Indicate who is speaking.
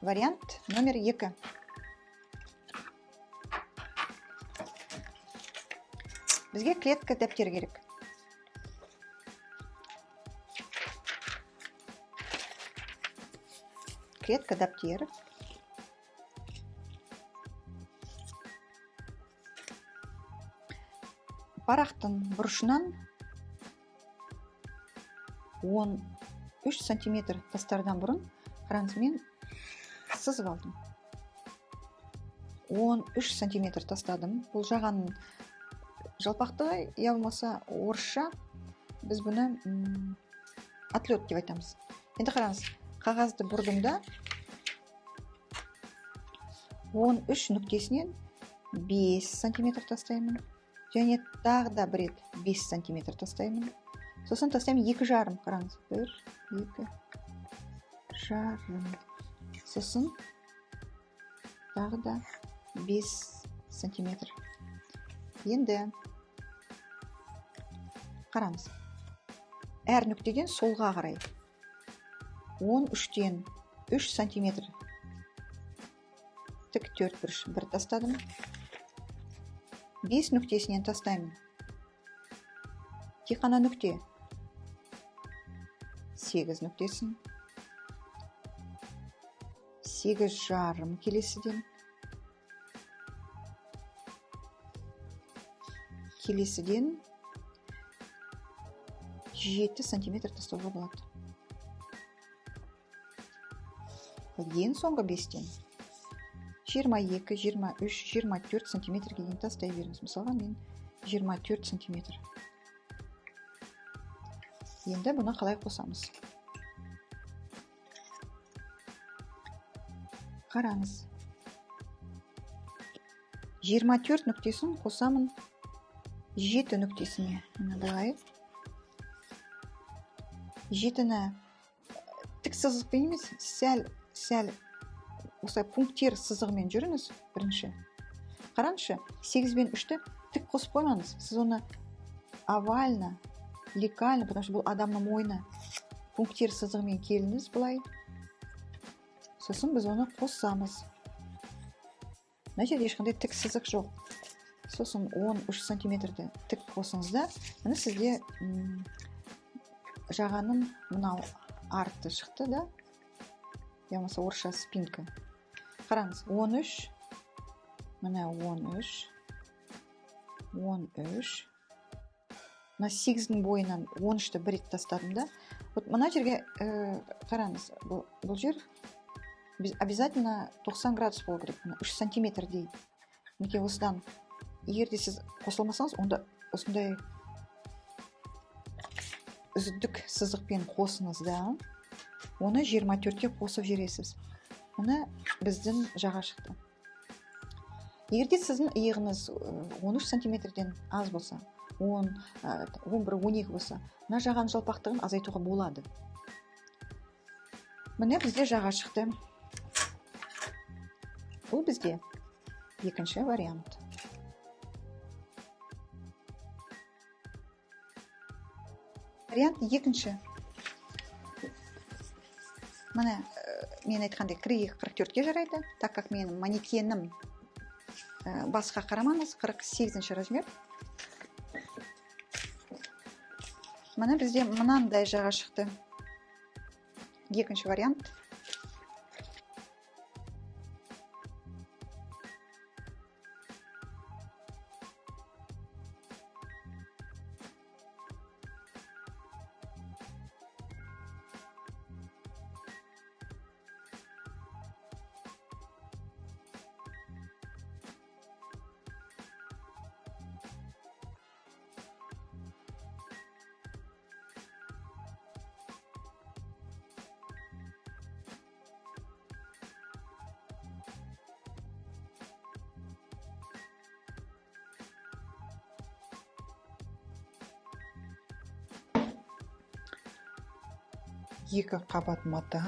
Speaker 1: вариант номер 2. Бізге клетка дәптер керек. Клетка дәптер. Парақтың бұрышынан 13 сантиметр тастардан бұрын қараңыз, мен сызып алдым. 13 сантиметр тастадым. Бұл жағанның жалпақтығы, я болмаса орысша біз бұны отлет деп айтамыз. Енді қараңыз, қағазды бұрдым да 13 нүктесінен 5 сантиметр тастаймын. Және тағы да бір рет 5 сантиметр тастаймын. Сосын тастаймын 2,5. Қараңыз, 1, 2,5. Сосын тағы да 5 сантиметр. Енді қараңыз, әр нүктеден солға қарай 13-тен 3 сантиметр тік төртбұрыш бір тастадым. 5 нүктесінен тастаймын. Тек қана нүкте 8 нүктесін. 8,5 келесіден. Келесіден 7 сантиметр тастауға болады. Ең соңғы 5-тен 22, 23, 24 сантиметрге дейін тастай беріңіз. Мысалға мен 24 сантиметр. Енді бұны қалай қосамыз? Қараңыз. 24 нүктесін қосамын 7 нүктесіне. Былай. 7-ні тік сызықпен емес, сәл осылай пунктир сызығымен жүріңіз бірінші. Қараңызшы, 8 бен 3-ті тік қосып қоймаңыз. Сіз оны овально, лекально, потому что бұл адамның мойны, пунктир сызығымен келіңіз былай. Сосын біз оны қосамыз. Мына жерде ешқандай тік сызық жоқ. Сосын 13 сантиметрді тік қосыңыз да, міне сізде жағаның мынау арты шықты да, ямаса орысша спинка. Қараңыз, 13, мына 13, 13, мына 8-дің бойынан 13-ті бір рет тастадым да. Вот мына жерге қараңыз, бұл жер обязательно 90 градус болу керек, 3 сантиметр дейді. Неке осыдан, егерде сіз қосылмасаңыз, онда осындай үздік сызықпен қосыңыз да, оны 24-ке қосып жересіз. Мұны біздің жаға шықты. Егерде сіздің иығыңыз 13 сантиметрден аз болса, 10, 11, 12 болса, мына жағаның жалпақтығын азайтуға болады. Міне бізде жаға шықты. Бұл бізде екінші вариант. Вариант екінші. Міне, мен айтқандай 42-44-ке жарайды, так как менің манекенім басқа қарамаңыз, 48-ші размер. Міне бізде мынандай жаға шықты. Екінші вариант. Екі қабат мата.